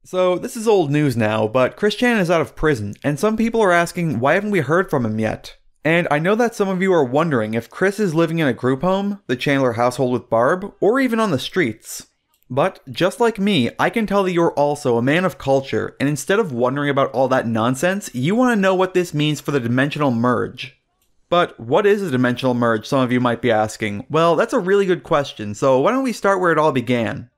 So, this is old news now, but Chris Chan is out of prison, and some people are asking why haven't we heard from him yet? And I know that some of you are wondering if Chris is living in a group home, the Chandler household with Barb, or even on the streets. But, just like me, I can tell that you're also a man of culture, and instead of wondering about all that nonsense, you want to know what this means for the dimensional merge. But what is a dimensional merge, some of you might be asking? Well, that's a really good question, so why don't we start where it all began?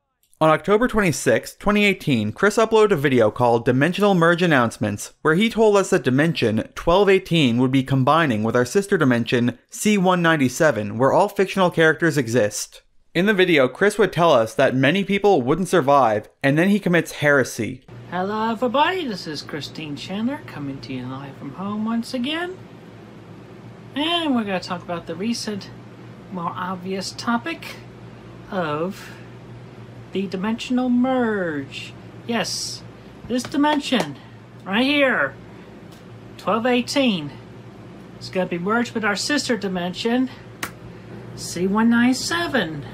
On October 26, 2018, Chris uploaded a video called Dimensional Merge Announcements, where he told us that Dimension 1218 would be combining with our sister dimension C197, where all fictional characters exist. In the video, Chris would tell us that many people wouldn't survive, and then he commits heresy. Hello everybody, this is Christine Chandler coming to you live from home once again. And we're going to talk about the recent, more obvious topic of the dimensional merge. Yes, this dimension, right here, 1218, is going to be merged with our sister dimension, C197,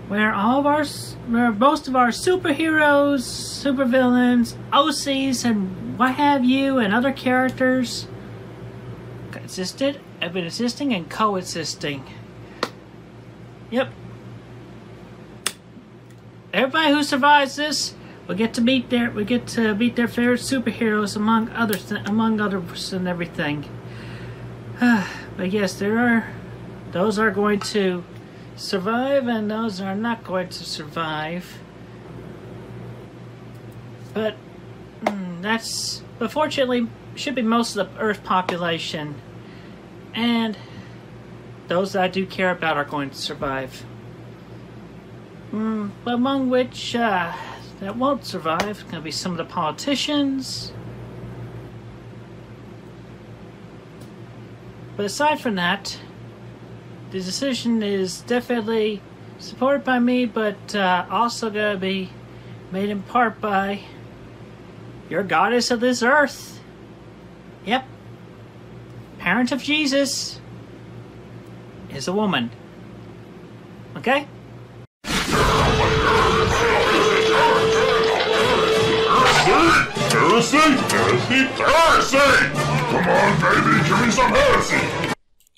where most of our superheroes, supervillains, OCs, and what have you, and other characters have been existing and coexisting. Yep. Everybody who survives this will get to meet their favorite superheroes among others and everything. But yes, those are going to survive and those are not going to survive. But fortunately should be most of the Earth population, and those that I do care about are going to survive. But among which that won't survive going to be some of the politicians. But aside from that, the decision is definitely supported by me, but also going to be made in part by your goddess of this earth. Yep. Parent of Jesus is a woman. Okay? Heresy! Heresy! Heresy! Come on, baby, give me some heresy!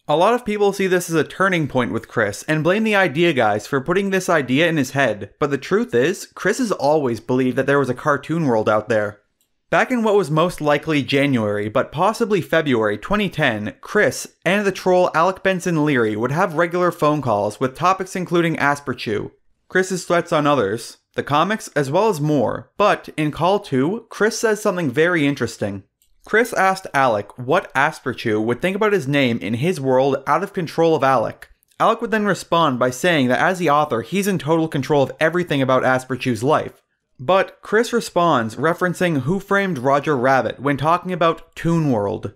A lot of people see this as a turning point with Chris, and blame the idea guys for putting this idea in his head, but the truth is, Chris has always believed that there was a cartoon world out there. Back in what was most likely January, but possibly February 2010, Chris and the troll Alec Benson Leary would have regular phone calls with topics including Asperchew, Chris's threats on others, the comics, as well as more, but in call 2, Chris says something very interesting. Chris asked Alec what Asperchew would think about his name in his world out of control of Alec. Alec would then respond by saying that as the author, he's in total control of everything about Asperchew's life. But Chris responds referencing Who Framed Roger Rabbit when talking about Toon World.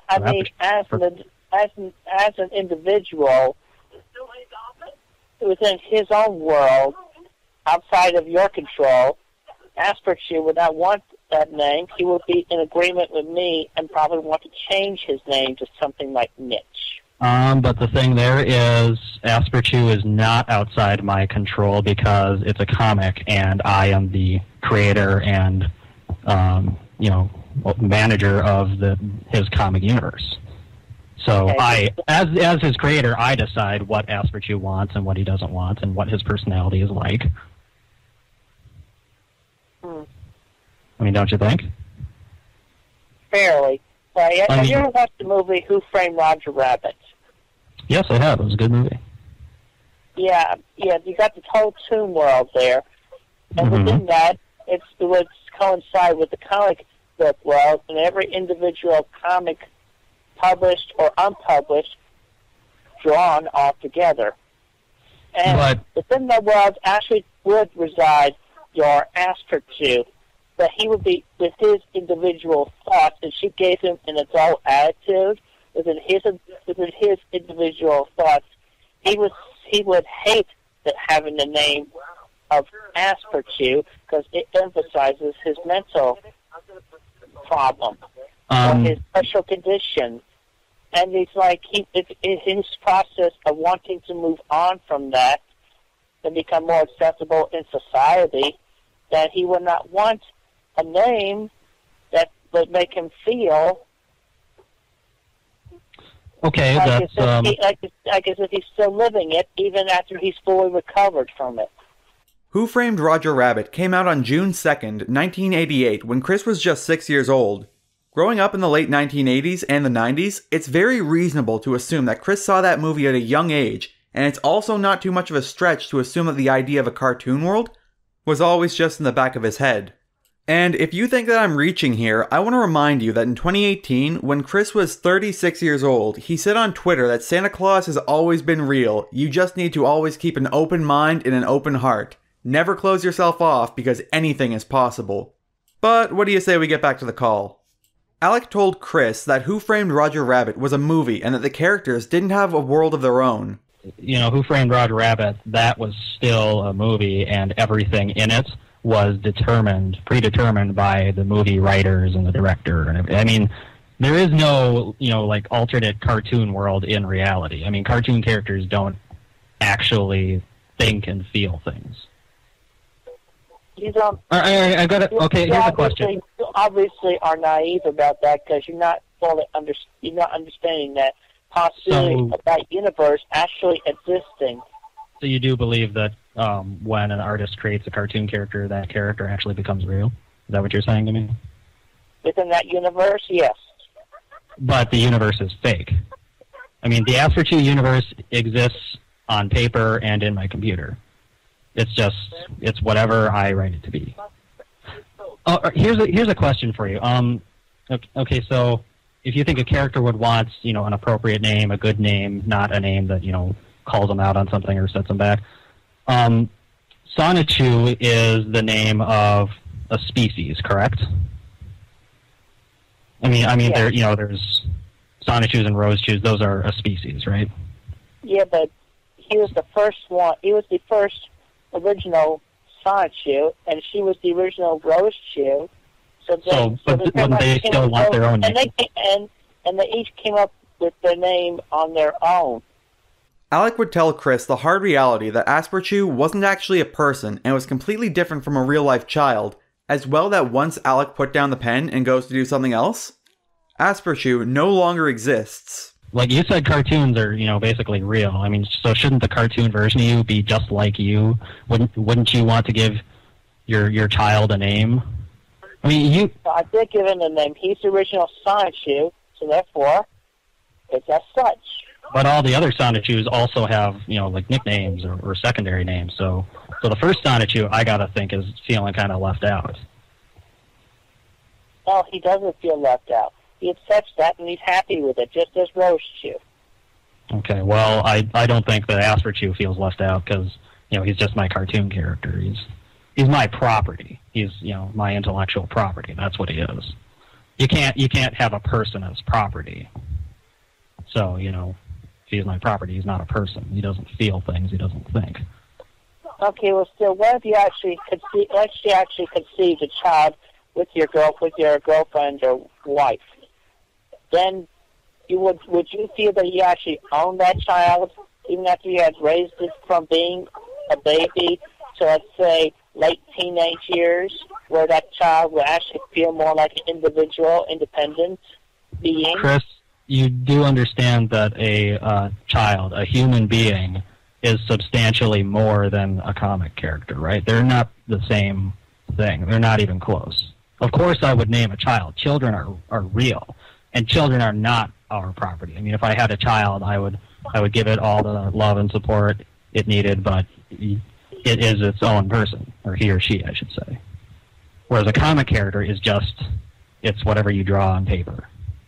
I mean, as an individual, within his own world, outside of your control, Asperchew would not want that name. He would be in agreement with me and probably want to change his name to something like Mitch. But the thing there is, Asperchew is not outside my control because it's a comic, and I am the creator and, manager of his comic universe. So Okay. as his creator, I decide what Asperchew wants and what he doesn't want and what his personality is like. I mean, don't you think? Fairly. Have you ever watched the movie Who Framed Roger Rabbit? Yes, I have. It was a good movie. Yeah, you got the whole Toon World there. And within that, it would coincide with the comic book world, and every individual comic, published or unpublished, drawn all together. And within that world actually would reside your Asperchew, but he would be with his individual thoughts, and she gave him an adult attitude within his individual thoughts. He would hate that having the name of Asperchew because it emphasizes his mental problem or his special condition. And he's like, in his process of wanting to move on from that and become more acceptable in society, that he would not want a name that would make him feel Okay, like that's as if he's still living it, even after he's fully recovered from it. Who Framed Roger Rabbit came out on June 2nd, 1988, when Chris was just 6 years old. Growing up in the late 1980s and the 90s, it's very reasonable to assume that Chris saw that movie at a young age, and it's also not too much of a stretch to assume that the idea of a cartoon world was always just in the back of his head. And if you think that I'm reaching here, I want to remind you that in 2018, when Chris was 36 years old, he said on Twitter that Santa Claus has always been real. You just need to always keep an open mind and an open heart. Never close yourself off because anything is possible. But what do you say we get back to the call? Alec told Chris that Who Framed Roger Rabbit was a movie and that the characters didn't have a world of their own. Who Framed Roger Rabbit, that was still a movie, and everything in it was predetermined by the movie writers and the director. And I mean, there is no, like alternate cartoon world in reality. I mean, cartoon characters don't actually think and feel things. You don't. I got it. Okay, here's a question. You obviously are naive about that because you're not you're not understanding that possibility of that universe actually existing. So you do believe that when an artist creates a cartoon character, that character actually becomes real? Is that what you're saying to me? Within that universe, yes. But the universe is fake. I mean, the Asper 2 universe exists on paper and in my computer. It's whatever I write it to be. Here's a question for you. Okay, so if you think a character would want, an appropriate name, a good name, not a name that, calls them out on something or sets them back. Sonichu is the name of a species, correct? I mean, yeah. There's Sonichus and Rosechus. Those are a species, right? Yeah, but he was the first one. He was the first original Sonichu, and she was the original Rosechu. But they still want their own name. And they each came up with their name on their own. Alec would tell Chris the hard reality that Asperchu wasn't actually a person and was completely different from a real-life child, as well that once Alec put down the pen and goes to do something else, Asperchu no longer exists. Like you said, cartoons are, basically real. I mean, so shouldn't the cartoon version of you be just like you? Wouldn't you want to give your child a name? I mean, I did give him a name. He's the original Sonichu, so therefore, it's as such. But all the other Sonichus also have, like nicknames or secondary names. So the first Sonichu, I gotta think, is feeling kind of left out. No, he doesn't feel left out. He accepts that, and he's happy with it, just as Rosechu. Okay, well, I don't think that Asperchu feels left out because, he's just my cartoon character. He's my property. He's, my intellectual property. That's what he is. You can't have a person as property. So, if he's my property, he's not a person. He doesn't feel things. He doesn't think. Okay, well, still, what if you actually conceived a child with your girlfriend or wife? Then would you feel that you actually own that child, even after you had raised it from being a baby to, let's say, late teenage years, where that child would actually feel more like an individual, independent being? Chris, you do understand that a child, a human being, is substantially more than a comic character, right? They're not the same thing. They're not even close. Of course I would name a child. Children are real, and children are not our property. I mean, if I had a child, I would give it all the love and support it needed, but it is its own person, or he or she, I should say. Whereas a comic character is it's whatever you draw on paper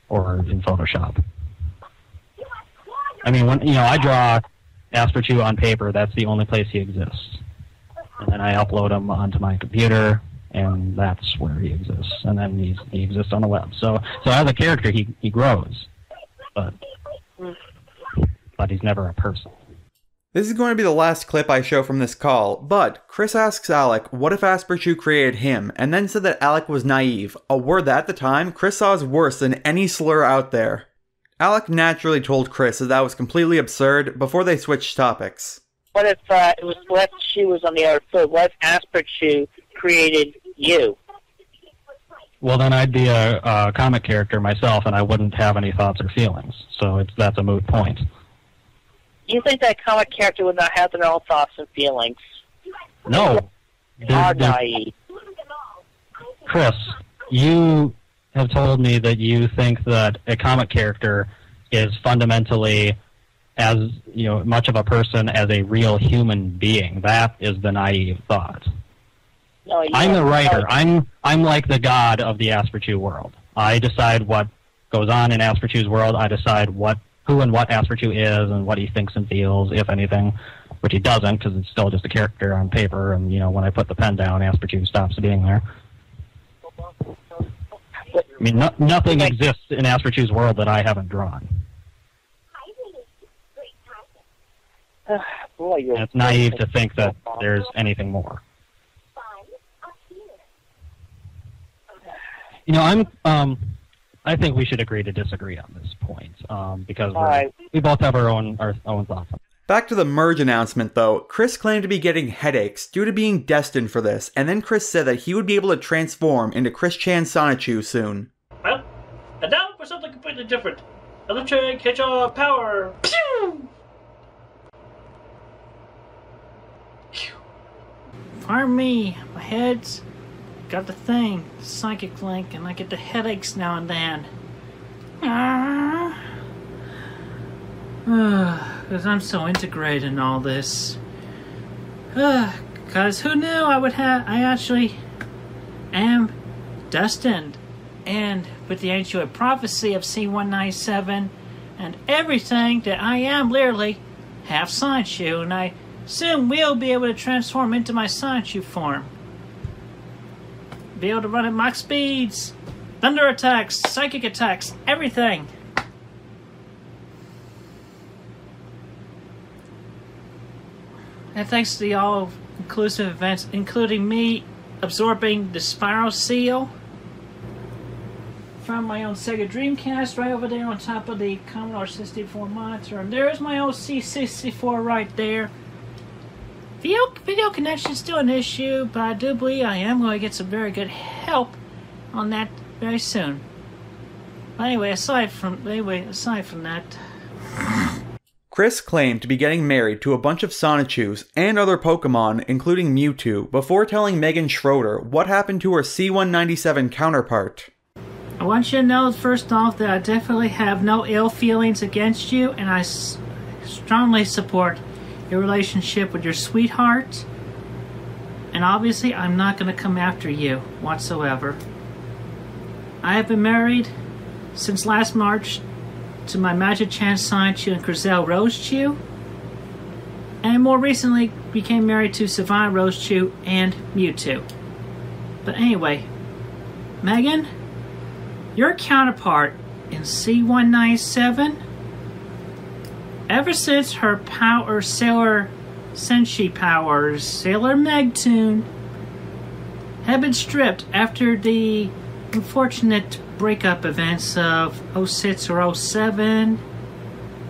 or in Photoshop. I mean, when I draw Asperchu on paper, that's the only place he exists. And then I upload him onto my computer, and that's where he exists. And then he exists on the web. So as a character, he grows, but he's never a person. This is going to be the last clip I show from this call, but Chris asks Alec what if Asperchu created him, and then said that Alec was naive, a word that at the time Chris saw as worse than any slur out there. Alec naturally told Chris that was completely absurd before they switched topics. What if she was on the other foot? What if Asperchu created you. Well, then I'd be a comic character myself, and I wouldn't have any thoughts or feelings. So that's a moot point. You think that comic character would not have their own thoughts and feelings? No. Are naive. Chris, you have told me that you think that a comic character is fundamentally as much of a person as a real human being. That is the naive thought. No, I'm the writer. I'm like the god of the Asperchu world. I decide what goes on in Asperchu's world. I decide who and what Asperchu is and what he thinks and feels, if anything, which he doesn't because it's still just a character on paper. And when I put the pen down, Asperchu stops being there. I mean, nothing exists in Asperchu's world that I haven't drawn. Boy, and it's naive to think that there's anything more. I think we should agree to disagree on this point because we both have our own thoughts. Back to the merge announcement, though. Chris claimed to be getting headaches due to being destined for this, and then Chris said that he would be able to transform into Chris Chan Sonichu soon. Well, and now for something completely different. Electric hedgehog power! Pew! Pardon me, my head's got the thing, the psychic link, and I get the headaches now and then. Because I'm so integrated in all this. Because who knew I actually am destined. And with the ancient prophecy of C197 and everything that I am literally half Sonichu, and I soon will be able to transform into my Sonichu form. Be able to run at max speeds, thunder attacks, psychic attacks, everything. And thanks to the all-inclusive events, including me absorbing the Spiral Seal from my own Sega Dreamcast right over there on top of the Commodore 64 monitor. And there's my old C64 right there. Video connection is still an issue, but I do believe I am going to get some very good help on that very soon. But anyway, aside from that, Chris claimed to be getting married to a bunch of Sonichus and other Pokemon, including Mewtwo, before telling Megan Schroeder what happened to her C197 counterpart. I want you to know first off that I definitely have no ill feelings against you, and I strongly support your relationship with your sweetheart, and obviously I'm not going to come after you whatsoever. I have been married since last March to my Magic Chance Sonichu and Crizel Rosechew, and more recently became married to Savannah Rosechew and Mewtwo. But anyway, Megan, your counterpart in C197, ever since her Sailor Senshi powers, Sailor Megtoon, have been stripped after the unfortunate breakup events of 06 or 07,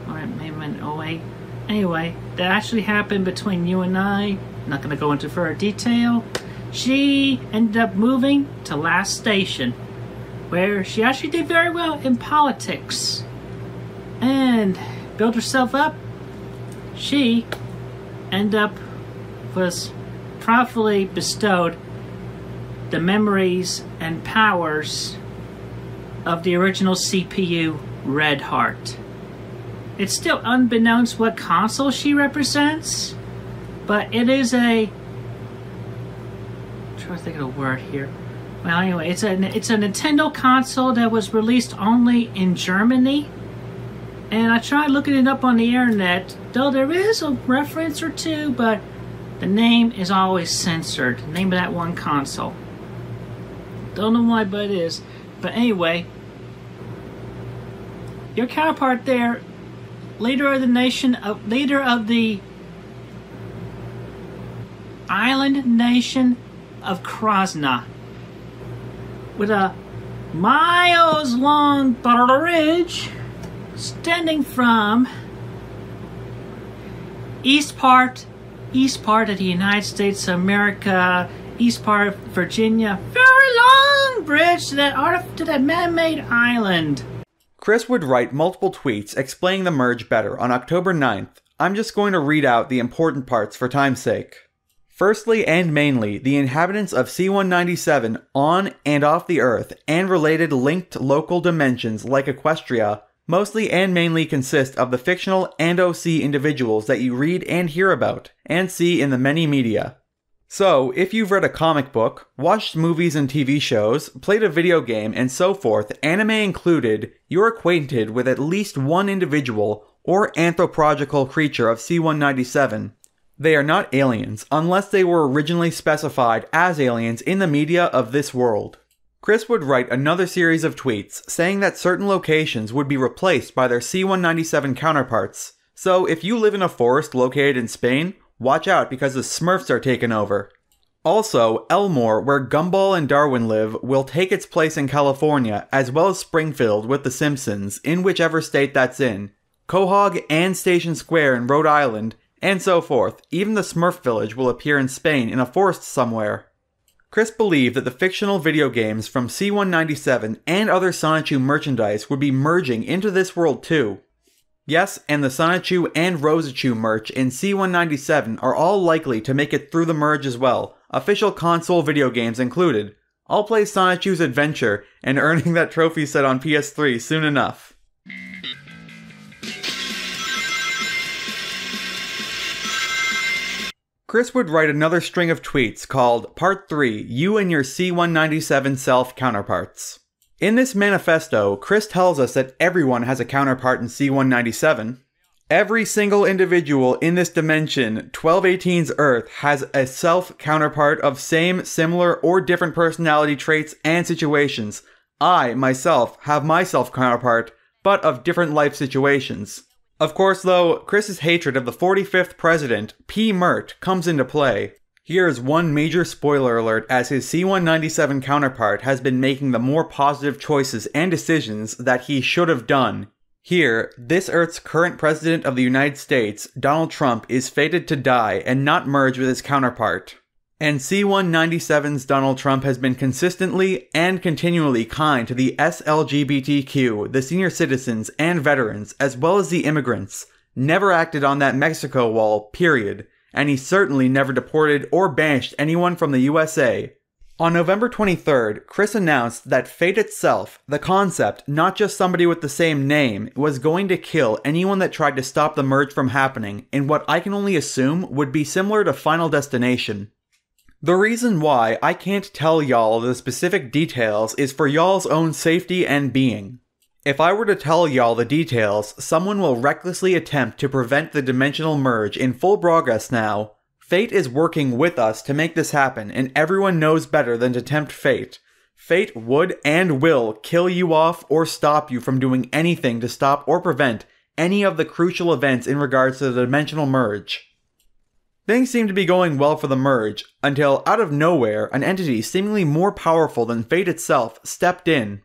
or maybe in 08. Anyway, that actually happened between you and I. I'm not going to go into further detail. She ended up moving to Last Station, where she actually did very well in politics and built herself up. She ended up was properly bestowed the memories and powers of the original CPU Red Heart. It's still unbeknownst what console she represents, but it is I'm trying to think of a word here. Well, anyway, it's a Nintendo console that was released only in Germany, and I tried looking it up on the internet, though there is a reference or two, but the name is always censored. The name of that one console. Don't know why, but it is. But anyway, your counterpart there, leader of the island nation of Krasna, with a miles-long bridge extending from east part of the United States of America, east part of Virginia. Very long bridge to that man-made island. Chris would write multiple tweets explaining the merge better on October 9th. I'm just going to read out the important parts for time's sake. Firstly and mainly, the inhabitants of C-197 on and off the Earth and related linked local dimensions like Equestria mostly and mainly consist of the fictional and OC individuals that you read and hear about and see in the many media. So, if you've read a comic book, watched movies and TV shows, played a video game, and so forth, anime included, you're acquainted with at least one individual or anthropological creature of C-197. They are not aliens, unless they were originally specified as aliens in the media of this world. Chris would write another series of tweets saying that certain locations would be replaced by their C-197 counterparts. So if you live in a forest located in Spain, watch out because the Smurfs are taking over. Also, Elmore, where Gumball and Darwin live, will take its place in California, as well as Springfield with The Simpsons, in whichever state that's in, Quahog and Station Square in Rhode Island, and so forth. Even the Smurf village will appear in Spain in a forest somewhere. Chris believed that the fictional video games from C-197 and other Sonichu merchandise would be merging into this world too. Yes, and the Sonichu and Rosichu merch in C-197 are all likely to make it through the merge as well, official console video games included. I'll play Sonichu's Adventure and earning that trophy set on PS3 soon enough. Chris would write another string of tweets called Part 3, You and Your C-197 Self Counterparts. In this manifesto, Chris tells us that everyone has a counterpart in C-197. Every single individual in this dimension, 1218's Earth, has a self-counterpart of same, similar, or different personality traits and situations. I, myself, have my self-counterpart, but of different life situations. Of course, though, Chris's hatred of the 45th president, P. Mert, comes into play. Here's one major spoiler alert as his C-197 counterpart has been making the more positive choices and decisions that he should have done. Here, this Earth's current president of the United States, Donald Trump, is fated to die and not merge with his counterpart. And C-197's Donald Trump has been consistently and continually kind to the SLGBTQ, the senior citizens and veterans, as well as the immigrants. Never acted on that Mexico wall, period. And he certainly never deported or banished anyone from the USA. On November 23rd, Chris announced that fate itself, the concept, not just somebody with the same name, was going to kill anyone that tried to stop the merge from happening in what I can only assume would be similar to Final Destination. The reason why I can't tell y'all the specific details is for y'all's own safety and being. If I were to tell y'all the details, someone will recklessly attempt to prevent the dimensional merge in full progress now. Fate is working with us to make this happen, and everyone knows better than to tempt fate. Fate would and will kill you off or stop you from doing anything to stop or prevent any of the crucial events in regards to the dimensional merge. Things seemed to be going well for the merge, until out of nowhere, an entity seemingly more powerful than fate itself stepped in.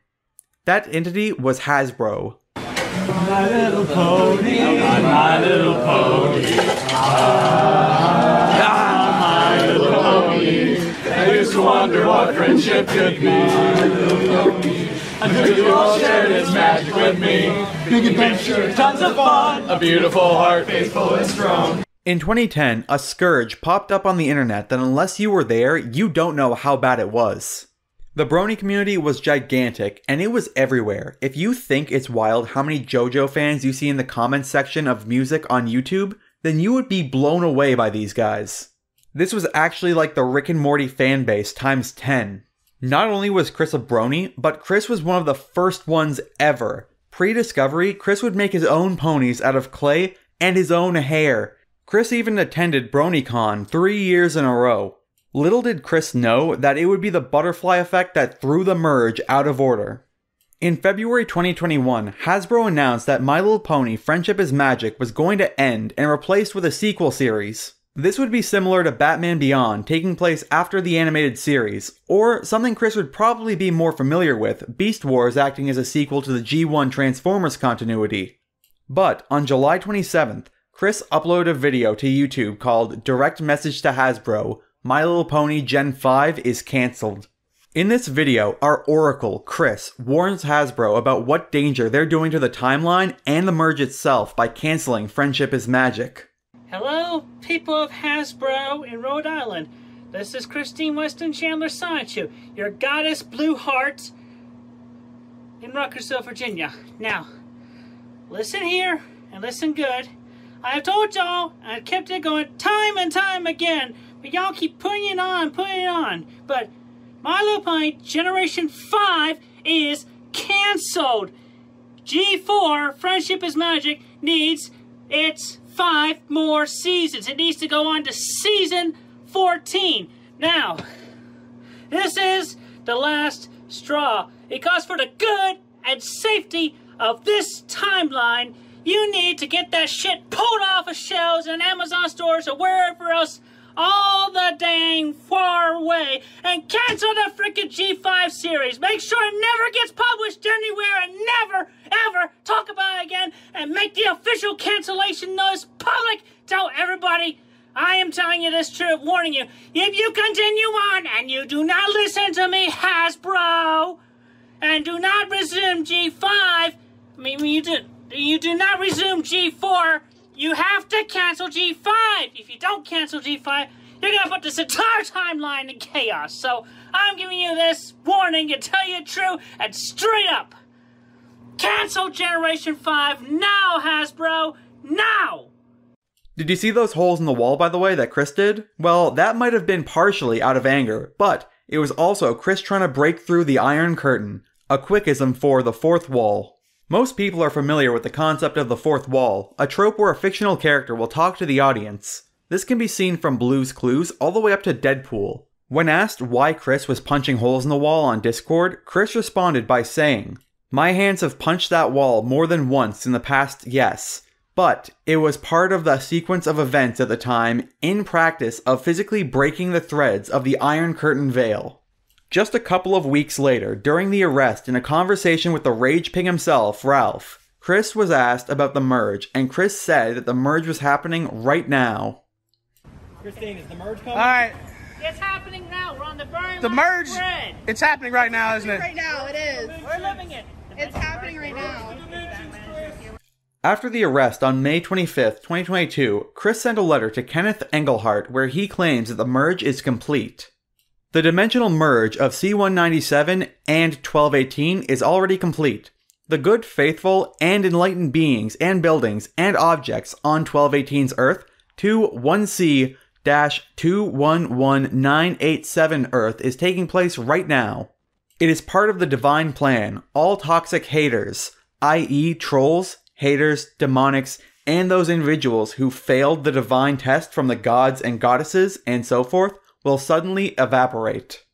That entity was Hasbro. My little pony, my little pony, my little pony. I used to wonder what friendship could be. Until you all shared its magic with me. Big adventure, tons of fun, a beautiful heart, faithful and strong. In 2010, a scourge popped up on the internet that unless you were there, you don't know how bad it was. The Brony community was gigantic, and it was everywhere. If you think it's wild how many JoJo fans you see in the comments section of music on YouTube, then you would be blown away by these guys. This was actually like the Rick and Morty fanbase times 10. Not only was Chris a Brony, but Chris was one of the first ones ever. Pre-discovery, Chris would make his own ponies out of clay and his own hair. Chris even attended BronyCon 3 years in a row. Little did Chris know that it would be the butterfly effect that threw the merge out of order. In February 2021, Hasbro announced that My Little Pony Friendship is Magic was going to end and replaced with a sequel series. This would be similar to Batman Beyond, taking place after the animated series, or something Chris would probably be more familiar with, Beast Wars acting as a sequel to the G1 Transformers continuity. But on July 27th, Chris uploaded a video to YouTube called Direct Message to Hasbro, My Little Pony Gen 5 is cancelled. In this video, our Oracle, Chris, warns Hasbro about what danger they're doing to the timeline and the merge itself by cancelling Friendship is Magic. Hello, people of Hasbro in Rhode Island. This is Christine Weston Chandler Sanchu, your goddess Blue Heart in Ruckersville, Virginia. Now, listen here and listen good. I have told y'all, and I've kept it going time and time again, but y'all keep putting it on. But My Little Pony Generation 5 is cancelled. G4, Friendship is Magic, needs its 5 more seasons. It needs to go on to season 14. Now, this is the last straw. Because for the good and safety of this timeline, you need to get that shit pulled off of shelves in Amazon stores or wherever else all the dang far away and cancel the frickin' G5 series. Make sure it never gets published anywhere and never, ever talk about it again and make the official cancellation notice public. Tell everybody I am telling you this truth, warning you. If you continue on and you do not listen to me, Hasbro, and do not resume G5, you do not resume G4, you have to cancel G5. If you don't cancel G5, you're gonna put this entire timeline in chaos. So I'm giving you this warning to tell you the truth and straight up. Cancel Generation 5 now, Hasbro, now! Did you see those holes in the wall, by the way, that Chris did? Well, that might have been partially out of anger, but it was also Chris trying to break through the Iron Curtain, a quickism for the fourth wall. Most people are familiar with the concept of the fourth wall, a trope where a fictional character will talk to the audience. This can be seen from Blue's Clues all the way up to Deadpool. When asked why Chris was punching holes in the wall on Discord, Chris responded by saying, "My hands have punched that wall more than once in the past, yes. But it was part of the sequence of events at the time, in practice, of physically breaking the threads of the Iron Curtain veil." Just a couple of weeks later, during the arrest in a conversation with the Rage Pig himself, Ralph, Chris was asked about the merge, and Chris said that the merge was happening right now. Christine, is the merge coming? Alright. It's happening now. We're on the very The last merge, thread. it's happening right now, isn't it? Right now, it is. We're living it. It's happening right now. After the arrest on May 25th, 2022, Chris sent a letter to Kenneth Engelhart where he claims that the merge is complete. The dimensional merge of C-197 and 1218 is already complete. The good, faithful, and enlightened beings and buildings and objects on 1218's Earth to 1C-211987 Earth is taking place right now. It is part of the divine plan. All toxic haters, i.e. trolls, haters, demonics, and those individuals who failed the divine test from the gods and goddesses and so forth, will suddenly evaporate.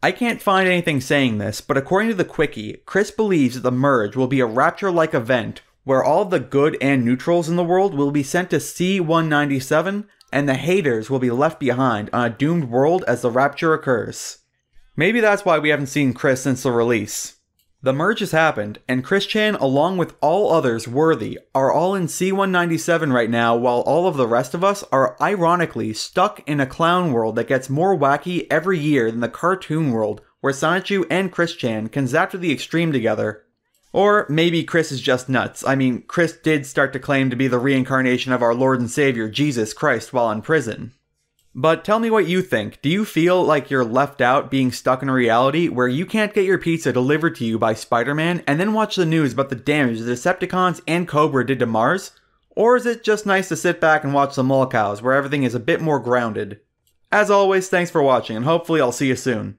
I can't find anything saying this, but according to the Quickie, Chris believes that the merge will be a Rapture-like event where all the good and neutrals in the world will be sent to C-197 and the haters will be left behind on a doomed world as the Rapture occurs. Maybe that's why we haven't seen Chris since the release. The merge has happened, and Chris Chan, along with all others worthy, are all in C-197 right now, while all of the rest of us are ironically stuck in a clown world that gets more wacky every year than the cartoon world, where Sonichu and Chris Chan can zap to the extreme together. Or maybe Chris is just nuts. I mean, Chris did start to claim to be the reincarnation of our Lord and Savior Jesus Christ while in prison. But tell me what you think. Do you feel like you're left out being stuck in a reality where you can't get your pizza delivered to you by Spider-Man and then watch the news about the damage the Decepticons and Cobra did to Mars? Or is it just nice to sit back and watch the Mulcows where everything is a bit more grounded? As always, thanks for watching and hopefully I'll see you soon.